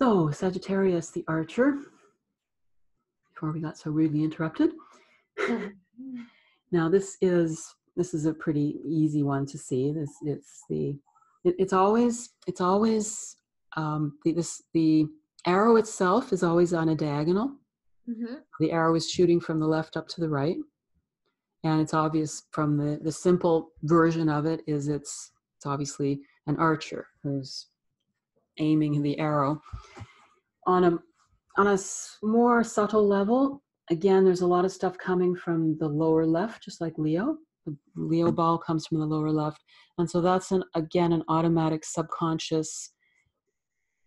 So, Sagittarius, the archer, before we got so rudely interrupted. Now, this is a pretty easy one to see. It's always the arrow itself is always on a diagonal. Mm-hmm. The arrow is shooting from the left up to the right, and it's obvious from the simple version of it is it's obviously an archer who's aiming the arrow. On a more subtle level, again, there's a lot of stuff coming from the lower left, just like Leo. The Leo ball comes from the lower left. And so that's, again, an automatic subconscious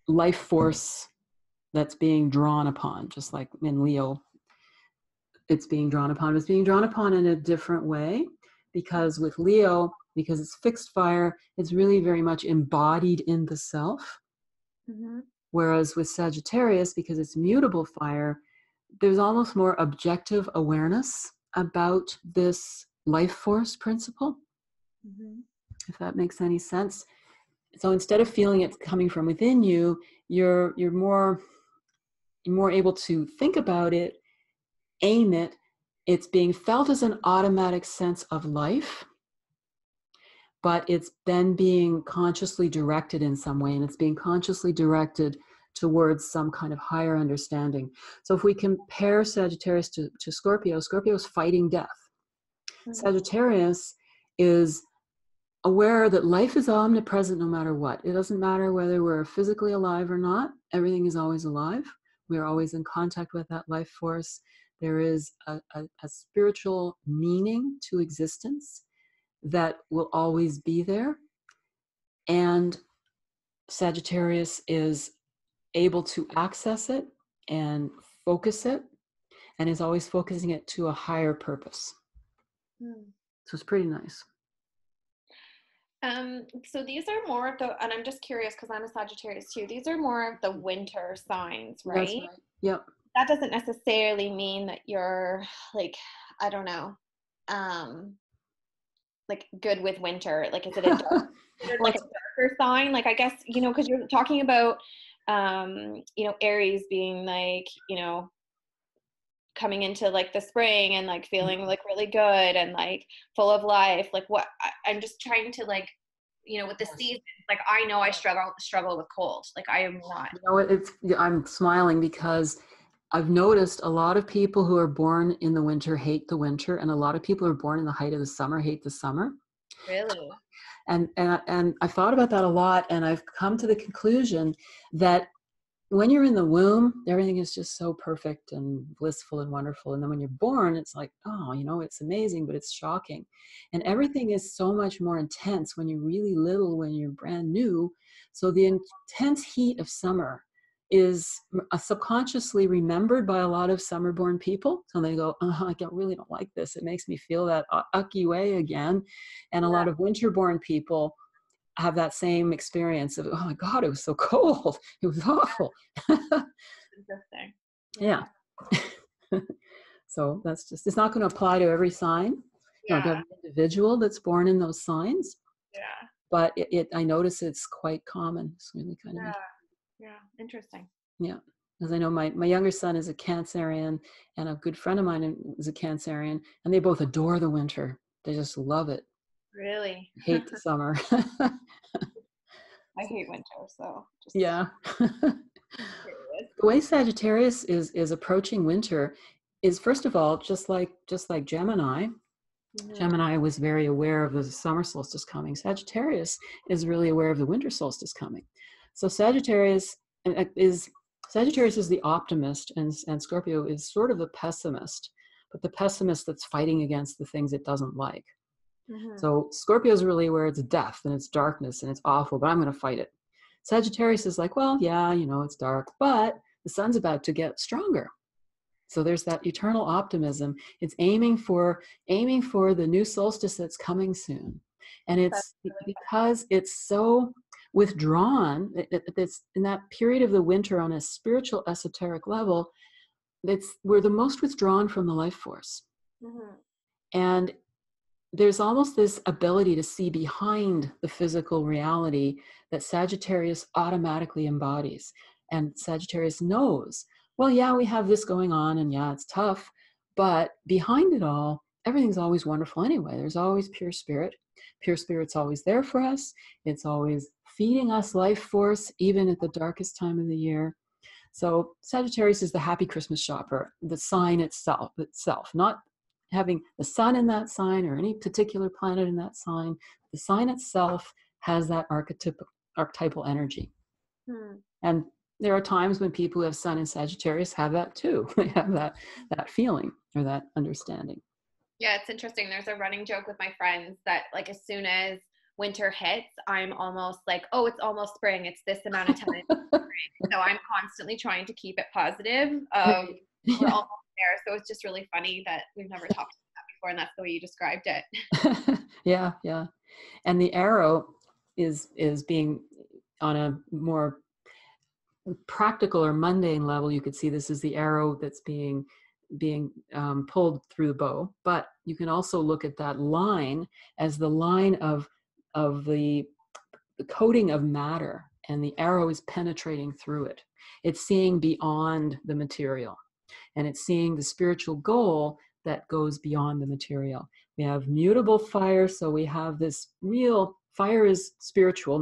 life force that's being drawn upon, just like in Leo, it's being drawn upon. It's being drawn upon in a different way because with Leo, because it's fixed fire, it's really very much embodied in the self. Mm-hmm. Whereas with Sagittarius, because it's mutable fire, there's almost more objective awareness about this life force principle, if that makes any sense. So instead of feeling it's coming from within you, you're more able to think about it, aim it. It's being felt as an automatic sense of life, but it's then being consciously directed in some way, and it's being consciously directed towards some kind of higher understanding. So if we compare Sagittarius to Scorpio, Scorpio is fighting death. Mm-hmm. Sagittarius is aware that life is omnipresent no matter what. It doesn't matter whether we're physically alive or not. Everything is always alive. We are always in contact with that life force. There is a spiritual meaning to existence that will always be there. And Sagittarius is able to access it and focus it, and is always focusing it to a higher purpose. So it's pretty nice. So these are more of the, and I'm just curious because I'm a Sagittarius too, these are more of the winter signs, right? That's right. Yep. That doesn't necessarily mean that you're like, I don't know, like good with winter. Like, is it a dark, like a darker sign? Like, I guess, because you're talking about, Aries being like, coming into like the spring and like feeling like really good and like full of life. Like what I'm just trying to like, with the season, like I know I struggle with cold. Like I am not. I'm smiling because I've noticed a lot of people who are born in the winter hate the winter, and a lot of people who are born in the height of the summer hate the summer. Really? And I've thought about that a lot, and I've come to the conclusion that when you're in the womb, everything is just so perfect and blissful and wonderful. And then when you're born, it's like, oh, it's amazing, but it's shocking. And everything is so much more intense when you're really little, when you're brand new. So the intense heat of summer is subconsciously remembered by a lot of summer-born people. So they go, I really don't like this. It makes me feel that ucky way again. And a lot of winter-born people have that same experience of, oh my God, it was so cold. It was awful. Interesting. Yeah. So that's just, it's not going to apply to every sign. Yeah. To every individual that's born in those signs. Yeah. But I notice it's quite common. It's really kind of interesting. Yeah. As I know, my younger son is a Cancerian, and a good friend of mine is a Cancerian, and they both adore the winter. They just love it. Really? Hate the summer. I hate winter, so just yeah. The way Sagittarius is approaching winter is, first of all, just like Gemini. Mm-hmm. Gemini was very aware of the summer solstice coming. Sagittarius is really aware of the winter solstice coming. So Sagittarius is the optimist, and Scorpio is sort of the pessimist, but the pessimist that's fighting against the things it doesn't like. Mm-hmm. So Scorpio is really where it's death and it's darkness and it's awful, but I'm going to fight it. Sagittarius is like, well, yeah, it's dark, but the sun's about to get stronger. So there's that eternal optimism. It's aiming for the new solstice that's coming soon. And it's because it's so withdrawn, it's in that period of the winter on a spiritual esoteric level, we're the most withdrawn from the life force. Mm-hmm. And there's almost this ability to see behind the physical reality that Sagittarius automatically embodies. And Sagittarius knows, well, yeah, we have this going on, and yeah, it's tough, but behind it all, everything's always wonderful anyway. There's always pure spirit. Pure spirit's always there for us. It's always feeding us life force, even at the darkest time of the year. So Sagittarius is the happy Christmas shopper, the sign itself, not having the sun in that sign or any particular planet in that sign. The sign itself has that archetypal energy. And there are times when people who have sun in Sagittarius have that too. They have that feeling or that understanding. Yeah, it's interesting. There's a running joke with my friends that like as soon as winter hits, I'm almost like, oh, it's almost spring. It's this amount of time. So I'm constantly trying to keep it positive. We're almost there. So it's just really funny that we've never talked about that before, and that's the way you described it. Yeah. And the arrow is being on a more practical or mundane level. You could see this is the arrow that's being pulled through the bow, but you can also look at that line as the line of the coating of matter, and the arrow is penetrating through it. It's seeing beyond the material, and it's seeing the spiritual goal that goes beyond the material. We have mutable fire, so we have this real fire is spiritual,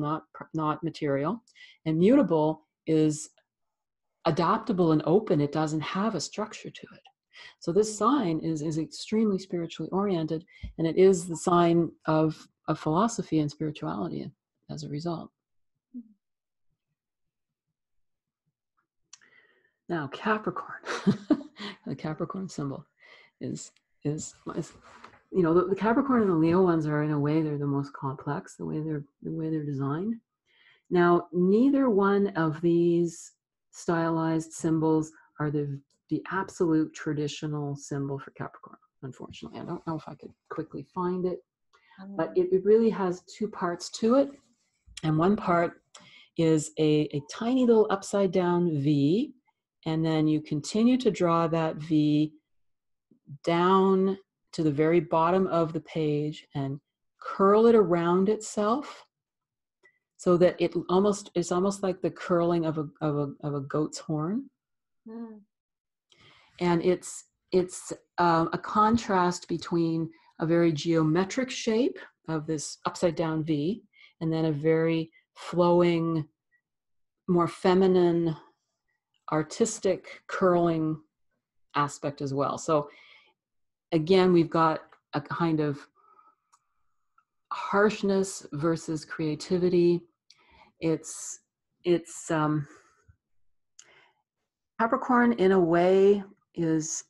not material, and mutable is adaptable and open. It doesn't have a structure to it. So this sign is extremely spiritually oriented, and it is the sign of philosophy and spirituality as a result. Now, Capricorn, the Capricorn symbol is the Capricorn and the Leo ones are, in a way, they're the most complex, the way they're designed. Now, neither one of these stylized symbols are the absolute traditional symbol for Capricorn, unfortunately. I don't know if I could quickly find it, but it really has two parts to it. And one part is a tiny little upside down V, and then you continue to draw that V down to the very bottom of the page and curl it around itself, so that it's almost like the curling of a goat's horn. And it's a contrast between a very geometric shape of this upside down V, and then a very flowing, more feminine, artistic curling aspect as well. So again, we've got a kind of harshness versus creativity. It's Capricorn, in a way, it is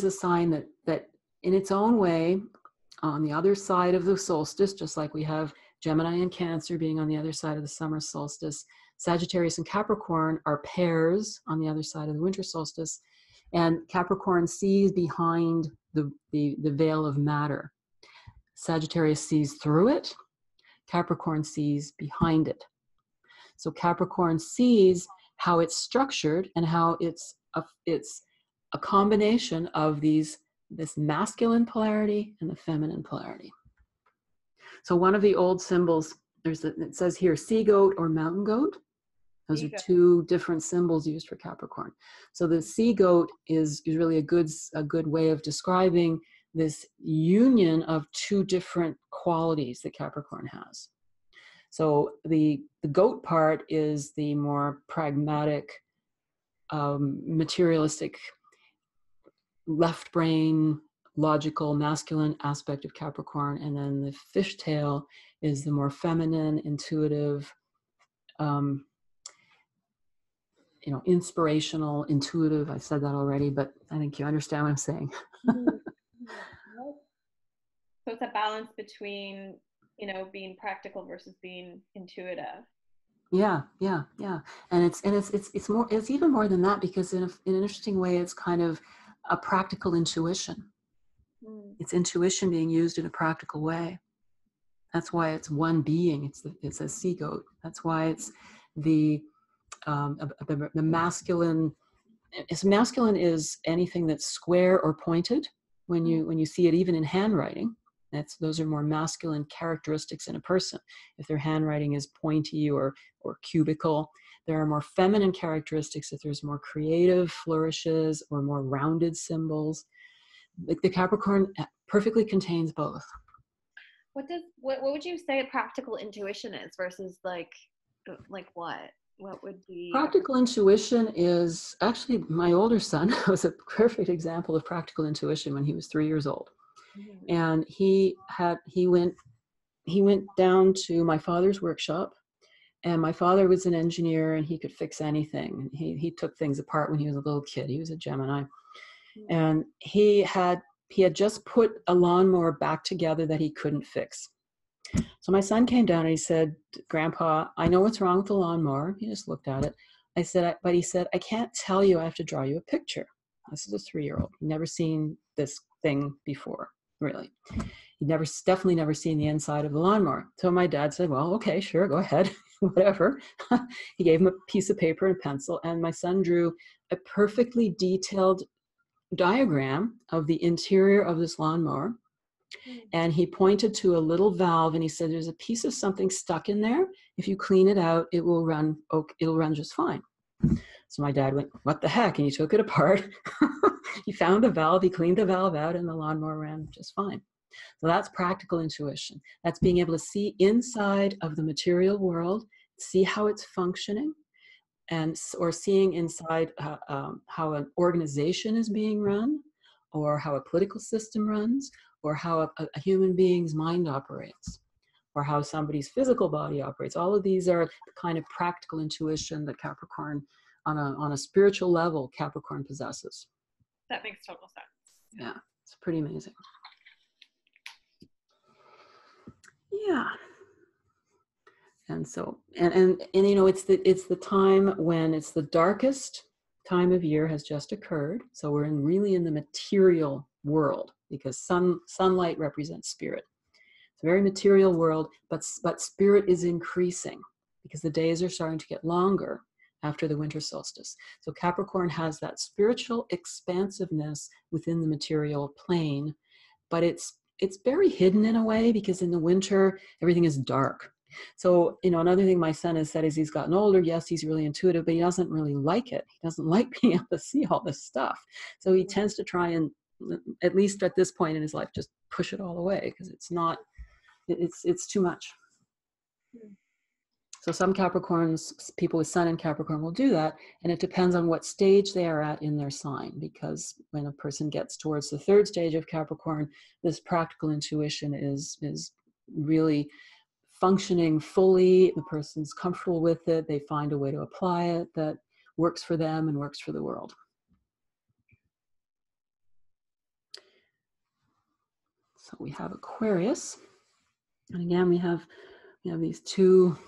a sign that in its own way, on the other side of the solstice, just like we have Gemini and Cancer being on the other side of the summer solstice, Sagittarius and Capricorn are pairs on the other side of the winter solstice, and Capricorn sees behind the veil of matter. Sagittarius sees through it. Capricorn sees behind it. So Capricorn sees how it's structured and how it's a combination of this masculine polarity and the feminine polarity. So one of the old symbols, it says here, sea goat or mountain goat. Those are two different symbols used for Capricorn. So the sea goat is really a good way of describing this union of two different qualities that Capricorn has. So the goat part is the more pragmatic, materialistic, left brain, logical, masculine aspect of Capricorn, and then the fishtail is the more feminine, intuitive, inspirational, intuitive. I said that already, but I think you understand what I'm saying. So it's a balance between, being practical versus being intuitive. Yeah. And it's even more than that, because in an interesting way, it's kind of a practical intuition. It's intuition being used in a practical way. That's why it's one being. It's a sea goat. That's why it's the masculine. Masculine is anything that's square or pointed. When you see it even in handwriting, Those are more masculine characteristics in a person. If their handwriting is pointy or cubical, there are more feminine characteristics if there's more creative flourishes or more rounded symbols. The Capricorn perfectly contains both. What would you say practical intuition is versus like what? What would be practical intuition? Is actually, my older son was a perfect example of practical intuition when he was 3 years old. Mm-hmm. And he went down to my father's workshop, and my father was an engineer and he could fix anything. He took things apart when he was a little kid. He was a Gemini. Mm-hmm. And he had just put a lawnmower back together that he couldn't fix. So my son came down and he said, "Grandpa, I know what's wrong with the lawnmower." He just looked at it. I said, but he said, "I can't tell you. I have to draw you a picture." This is a 3-year-old. He'd never seen this thing before, really. He'd definitely never seen the inside of the lawnmower. So my dad said, "Well, okay, sure, go ahead, whatever." He gave him a piece of paper and a pencil, and my son drew a perfectly detailed diagram of the interior of this lawnmower. And he pointed to a little valve and he said, "There's a piece of something stuck in there. If you clean it out, it will run just fine." So my dad went, "What the heck?" And he took it apart. He found the valve, he cleaned the valve out, and the lawnmower ran just fine. So that's practical intuition. That's being able to see inside of the material world, see how it's functioning, or seeing inside how an organization is being run, or how a political system runs, or how a human being's mind operates, or how somebody's physical body operates. All of these are the kind of practical intuition that Capricorn, on a spiritual level, Capricorn possesses. That makes total sense. Yeah, it's pretty amazing. Yeah. And so, and you know, it's the time when it's the darkest time of year has just occurred. So we're really in the material world, because sunlight represents spirit. It's a very material world, but spirit is increasing because the days are starting to get longer after the winter solstice. So Capricorn has that spiritual expansiveness within the material plane, but it's very hidden in a way, because in the winter everything is dark. So, you know, another thing my son has said is he's gotten older. Yes, he's really intuitive, but he doesn't really like it. He doesn't like being able to see all this stuff. So he tends to try and, at least at this point in his life, just push it all away, because it's too much. So some Capricorns, people with sun in Capricorn, will do that. And it depends on what stage they are at in their sign, because when a person gets towards the third stage of Capricorn, this practical intuition is really functioning fully. The person's comfortable with it. They find a way to apply it that works for them and works for the world. So we have Aquarius. And again, we have these two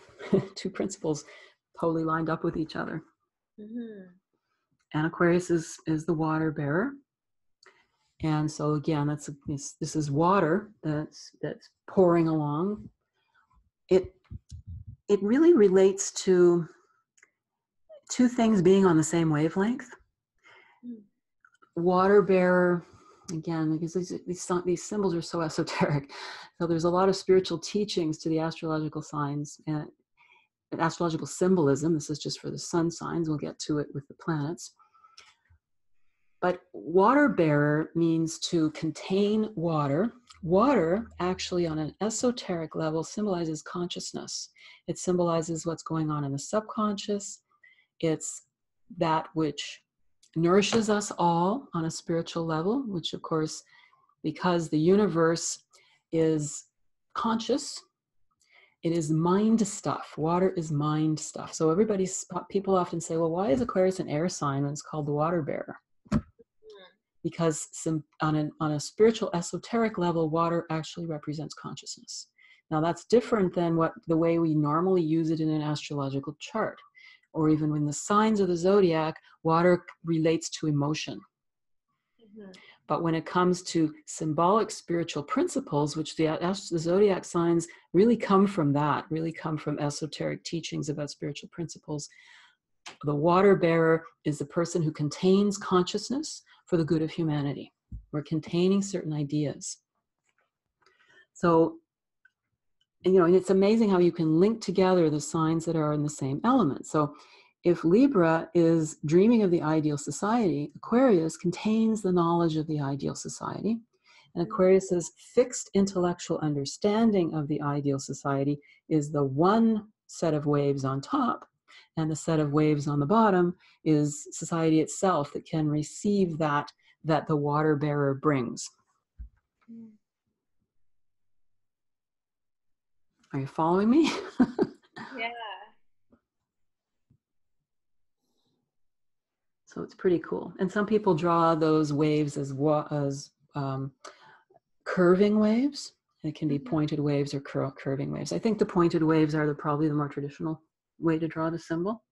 principles totally lined up with each other. Mm-hmm. And Aquarius is the water bearer. And so again, this is water that's pouring along. It really relates to two things being on the same wavelength. Water bearer, again, because these symbols are so esoteric. So there's a lot of spiritual teachings to the astrological signs and astrological symbolism. This is just for the sun signs. We'll get to it with the planets. But water bearer means to contain water. Water, actually, on an esoteric level, symbolizes consciousness. It symbolizes what's going on in the subconscious. It's that which nourishes us all on a spiritual level, which, of course, because the universe is conscious, it is mind stuff. Water is mind stuff. So people often say, well, why is Aquarius an air sign when it's called the water bearer? Because on a spiritual esoteric level, water actually represents consciousness. Now that's different than the way we normally use it in an astrological chart, or even when the signs of the zodiac, water relates to emotion. Mm-hmm. But when it comes to symbolic spiritual principles, which the zodiac signs really come from esoteric teachings about spiritual principles, the water bearer is the person who contains consciousness for the good of humanity. We're containing certain ideas. So, and it's amazing how you can link together the signs that are in the same element. So if Libra is dreaming of the ideal society, Aquarius contains the knowledge of the ideal society. And Aquarius's fixed intellectual understanding of the ideal society is the one set of waves on top, and the set of waves on the bottom is society itself that can receive that the water bearer brings. Are you following me? Yeah. So it's pretty cool. And some people draw those waves as curving waves. It can be pointed waves or curving waves. I think the pointed waves are probably the more traditional way to draw the symbol.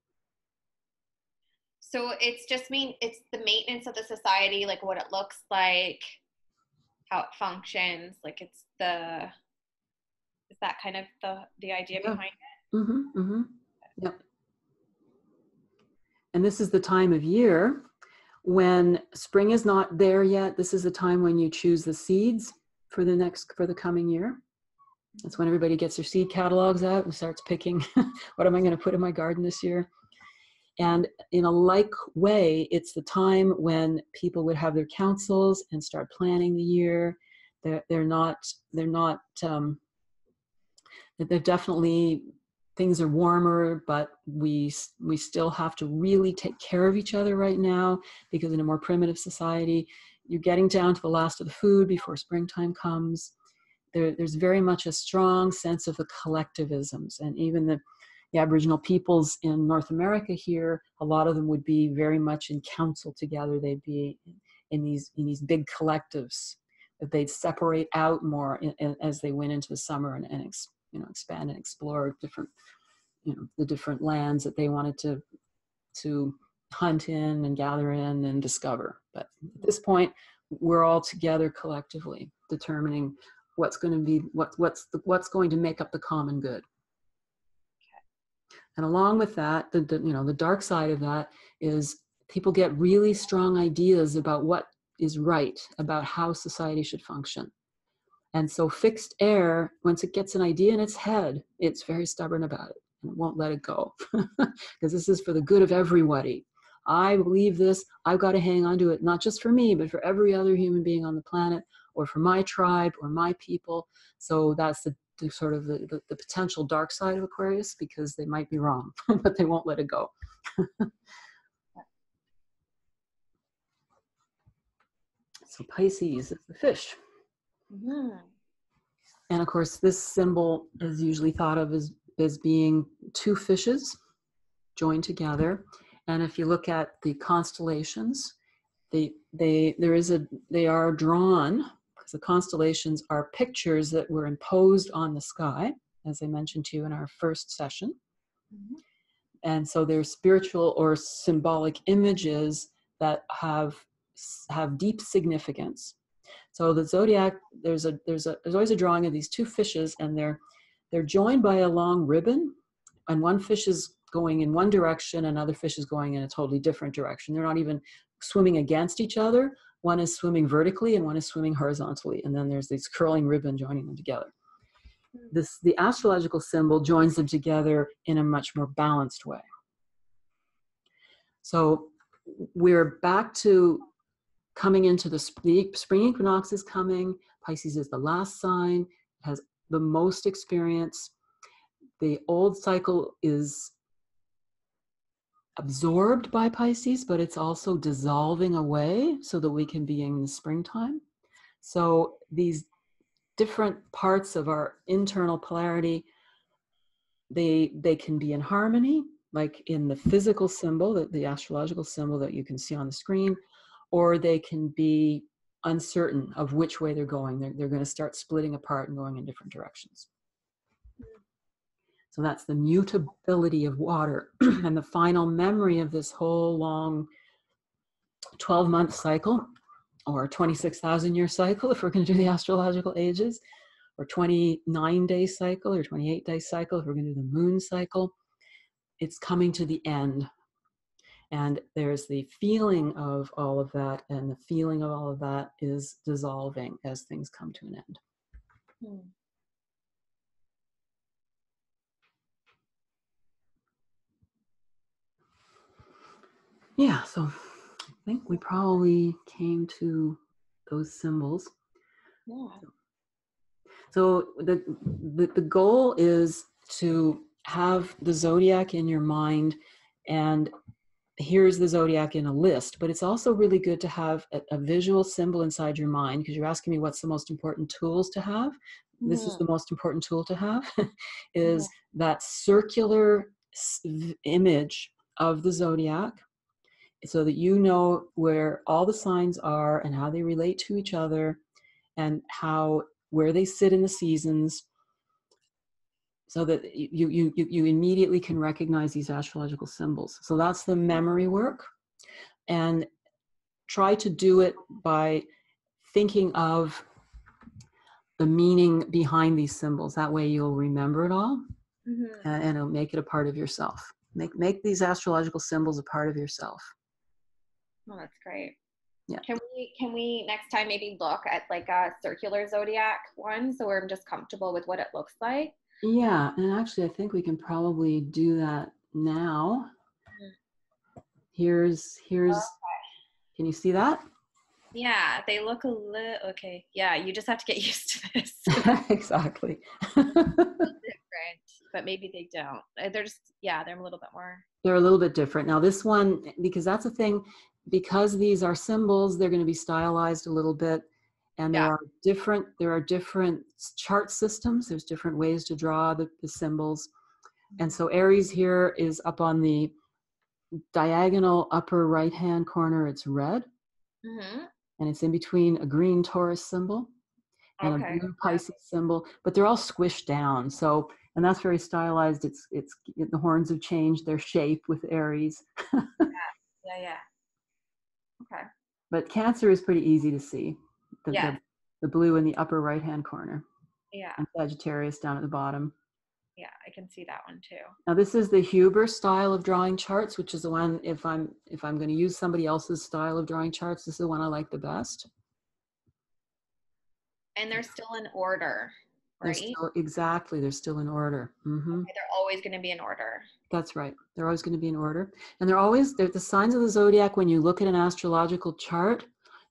So it's the maintenance of the society, like what it looks like, how it functions, like is that kind of the idea behind it? Mm-hmm, mm-hmm. Yep. And this is the time of year when spring is not there yet. This is the time when you choose the seeds for the coming year. That's when everybody gets their seed catalogs out and starts picking, what am I going to put in my garden this year? And in a like way, it's the time when people would have their councils and start planning the year. They're definitely, things are warmer, but we still have to really take care of each other right now, because in a more primitive society, you're getting down to the last of the food before springtime comes. There's very much a strong sense of the collectivisms, and even the Aboriginal peoples in North America here, a lot of them would be very much in council together. They'd be in these big collectives, that they'd separate out more as they went into the summer and expand and explore different, the different lands that they wanted to hunt in and gather in and discover. But at this point, we're all together collectively determining what's going to be what's going to make up the common good. And along with that, the dark side of that is people get really strong ideas about what is right, about how society should function. And so fixed air, once it gets an idea in its head, it's very stubborn about it and it won't let it go, because this is for the good of everybody. I believe this, I've got to hang on to it, not just for me, but for every other human being on the planet, or for my tribe or my people. So that's the sort of the potential dark side of Aquarius, because they might be wrong, but they won't let it go. So Pisces is the fish. Mm-hmm. And of course, this symbol is usually thought of as being two fishes joined together. And if you look at the constellations, they are drawn, because the constellations are pictures that were imposed on the sky, as I mentioned to you in our first session. Mm-hmm. And so they're spiritual or symbolic images that have deep significance. So the zodiac, there's always a drawing of these two fishes, and they're joined by a long ribbon, and one fish is going in one direction, another fish is going in a totally different direction. They're not even swimming against each other. One is swimming vertically and one is swimming horizontally, and then there's this curling ribbon joining them together. The astrological symbol joins them together in a much more balanced way. So we're back to coming into the spring equinox is coming. Pisces is the last sign, has the most experience. The old cycle is absorbed by Pisces, but it's also dissolving away so that we can be in the springtime. So these different parts of our internal polarity, they can be in harmony, like in the physical symbol, the astrological symbol that you can see on the screen, or they can be uncertain of which way they're going. They're going to start splitting apart and going in different directions. So that's the mutability of water. And the final memory of this whole long 12-month cycle, or 26,000-year cycle, if we're going to do the astrological ages, or 29-day cycle, or 28-day cycle, if we're going to do the moon cycle, it's coming to the end. And there's the feeling of all of that, and the feeling of all of that is dissolving as things come to an end. Hmm. Yeah, so I think we probably came to those symbols. Yeah. So the goal is to have the zodiac in your mind, and here's the zodiac in a list, but it's also really good to have a visual symbol inside your mind, because you're asking me what's the most important tools to have. Mm-hmm. This is the most important tool to have, is that circular image of the zodiac, so that you know where all the signs are and how they relate to each other, and where they sit in the seasons, so that you immediately can recognize these astrological symbols. So that's the memory work. And try to do it by thinking of the meaning behind these symbols. That way you'll remember it all, and it'll make it a part of yourself. Make these astrological symbols a part of yourself. Oh, that's great. Yeah. Can we next time maybe look at like a circular zodiac one, so we're just comfortable with what it looks like? Yeah, and actually I think we can probably do that now. Here's okay. Can you see that? Yeah, they look a little, okay. Yeah, you just have to get used to this. Exactly. Different, but maybe they don't. They're just, they're a little bit more. They're a little bit different. Now this one, because that's the thing, because these are symbols, they're going to be stylized a little bit. And there are different chart systems. There's different ways to draw the symbols. And so Aries here is up on the diagonal upper right-hand corner. It's red. And it's in between a green Taurus symbol and a blue Pisces symbol, but they're all squished down. So, and that's very stylized. It's the horns have changed their shape with Aries. Yeah. Okay. But Cancer is pretty easy to see. The blue in the upper right-hand corner. Yeah. And Sagittarius down at the bottom. Yeah, I can see that one too. Now this is the Huber style of drawing charts, which is the one, if I'm going to use somebody else's style of drawing charts, this is the one I like the best. And they're still in order, right? They're still in order. Mm-hmm. Okay, they're always going to be in order. That's right. They're always going to be in order. And they're the signs of the zodiac. When you look at an astrological chart,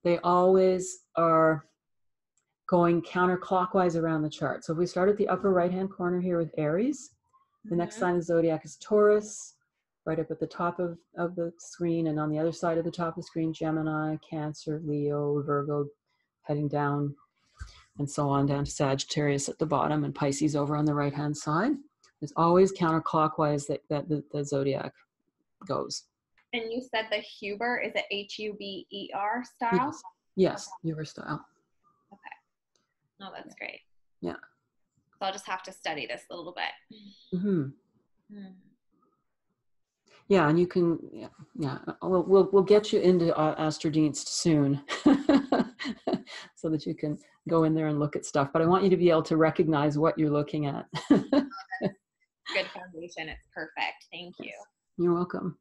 they always are going counterclockwise around the chart. So if we start at the upper right-hand corner here with Aries, the next sign of the zodiac is Taurus, right up at the top of the screen, and on the other side of the top of the screen, Gemini, Cancer, Leo, Virgo, heading down, and so on down to Sagittarius at the bottom, and Pisces over on the right-hand side. It's always counterclockwise that the zodiac goes. And you said the Huber, is it Huber style? Yes, Huber style. Okay. Oh, that's great. Yeah. So I'll just have to study this a little bit. Yeah, and you can, we'll get you into Astrodienst soon, so that you can go in there and look at stuff. But I want you to be able to recognize what you're looking at. Good foundation. It's perfect. Thank you. You're welcome.